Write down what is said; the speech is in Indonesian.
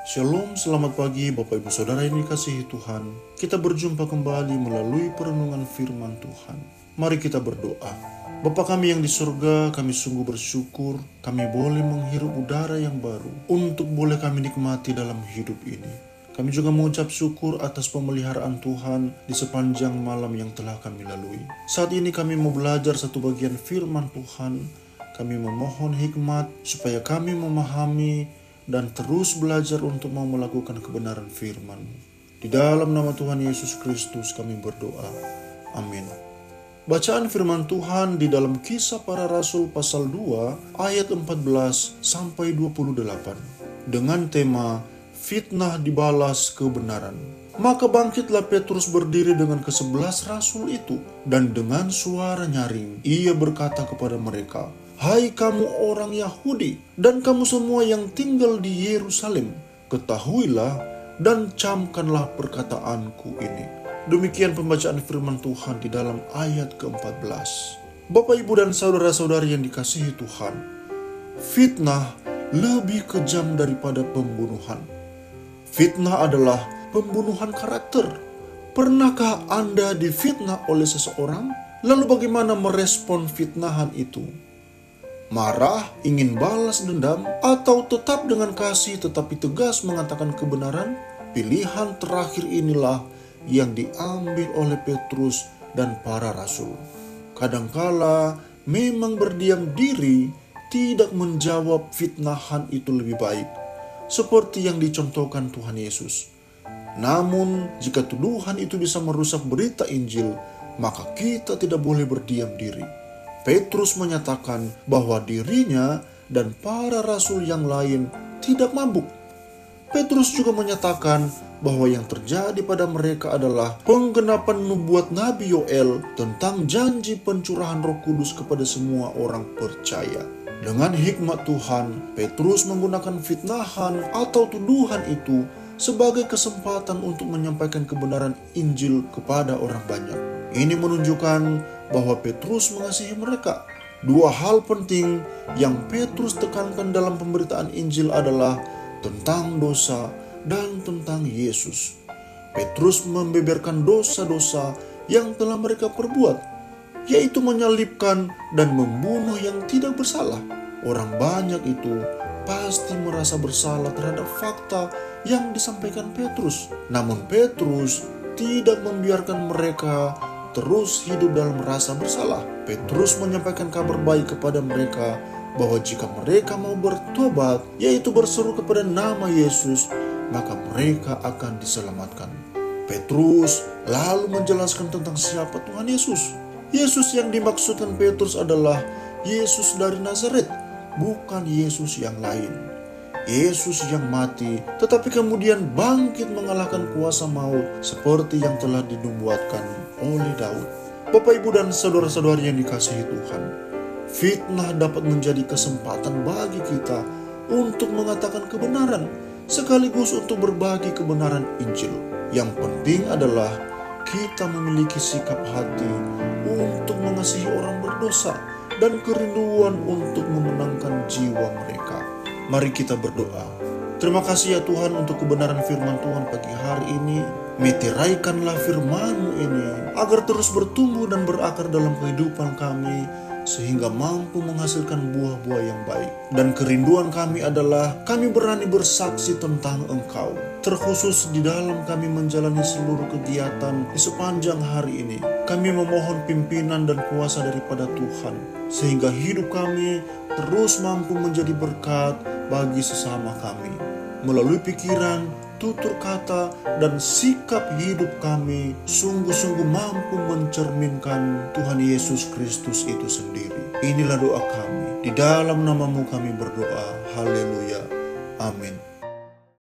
Shalom, selamat pagi Bapak Ibu Saudara yang dikasihi Tuhan. Kita berjumpa kembali melalui perenungan firman Tuhan. Mari kita berdoa. Bapa kami yang di surga, kami sungguh bersyukur kami boleh menghirup udara yang baru untuk boleh kami nikmati dalam hidup ini. Kami juga mengucap syukur atas pemeliharaan Tuhan di sepanjang malam yang telah kami lalui. Saat ini kami mau belajar satu bagian firman Tuhan. Kami memohon hikmat supaya kami memahami dan terus belajar untuk mau melakukan kebenaran firman. Di dalam nama Tuhan Yesus Kristus kami berdoa. Amin. Bacaan firman Tuhan di dalam Kisah Para Rasul pasal 2 ayat 14 sampai 28 dengan tema fitnah dibalas kebenaran. Maka bangkitlah Petrus berdiri dengan ke-11 rasul itu, dan dengan suara nyaring ia berkata kepada mereka, "Hai kamu orang Yahudi dan kamu semua yang tinggal di Yerusalem, ketahuilah dan camkanlah perkataanku ini." Demikian pembacaan firman Tuhan di dalam ayat ke-14. Bapak, Ibu, dan saudara-saudari yang dikasihi Tuhan, fitnah lebih kejam daripada pembunuhan. Fitnah adalah pembunuhan karakter. Pernahkah Anda difitnah oleh seseorang? Lalu bagaimana merespon fitnahan itu? Marah, ingin balas dendam, atau tetap dengan kasih tetapi tegas mengatakan kebenaran? Pilihan terakhir inilah yang diambil oleh Petrus dan para rasul. Kadangkala memang berdiam diri, tidak menjawab fitnahan itu lebih baik, seperti yang dicontohkan Tuhan Yesus. Namun, jika tuduhan itu bisa merusak berita Injil, maka kita tidak boleh berdiam diri. Petrus menyatakan bahwa dirinya dan para rasul yang lain tidak mabuk. Petrus juga menyatakan bahwa yang terjadi pada mereka adalah penggenapan nubuat Nabi Yoel tentang janji pencurahan Roh Kudus kepada semua orang percaya. Dengan hikmat Tuhan, Petrus menggunakan fitnahan atau tuduhan itu sebagai kesempatan untuk menyampaikan kebenaran Injil kepada orang banyak. Ini menunjukkan bahwa Petrus mengasihi mereka. Dua hal penting yang Petrus tekankan dalam pemberitaan Injil adalah tentang dosa dan tentang Yesus. Petrus membeberkan dosa-dosa yang telah mereka perbuat, yaitu menyalibkan dan membunuh yang tidak bersalah. Orang banyak itu pasti merasa bersalah terhadap fakta yang disampaikan Petrus. Namun Petrus tidak membiarkan mereka terus hidup dalam rasa bersalah. Petrus menyampaikan kabar baik kepada mereka bahwa jika mereka mau bertobat, yaitu berseru kepada nama Yesus, maka mereka akan diselamatkan. Petrus lalu menjelaskan tentang siapa Tuhan Yesus. Yesus yang dimaksudkan Petrus adalah Yesus dari Nazaret, bukan Yesus yang lain. Yesus yang mati, tetapi kemudian bangkit mengalahkan kuasa maut seperti yang telah dinubuatkan oleh Daud. Bapak, Ibu, dan saudara-saudari yang dikasihi Tuhan, fitnah dapat menjadi kesempatan bagi kita untuk mengatakan kebenaran, sekaligus untuk berbagi kebenaran Injil. Yang penting adalah kita memiliki sikap hati untuk mengasihi orang berdosa dan kerinduan untuk memenangkan jiwa mereka. Mari kita berdoa. Terima kasih ya Tuhan untuk kebenaran firman Tuhan pagi hari ini. Meteraikanlah firman-Mu ini agar terus bertumbuh dan berakar dalam kehidupan kami, sehingga mampu menghasilkan buah-buah yang baik. Dan kerinduan kami adalah kami berani bersaksi tentang Engkau, terkhusus di dalam kami menjalani seluruh kegiatan di sepanjang hari ini. Kami memohon pimpinan dan kuasa daripada Tuhan, sehingga hidup kami terus mampu menjadi berkat bagi sesama kami. Melalui pikiran, tutur kata, dan sikap hidup kami sungguh-sungguh mampu mencerminkan Tuhan Yesus Kristus itu sendiri. Inilah doa kami. Di dalam nama-Mu kami berdoa. Haleluya. Amin.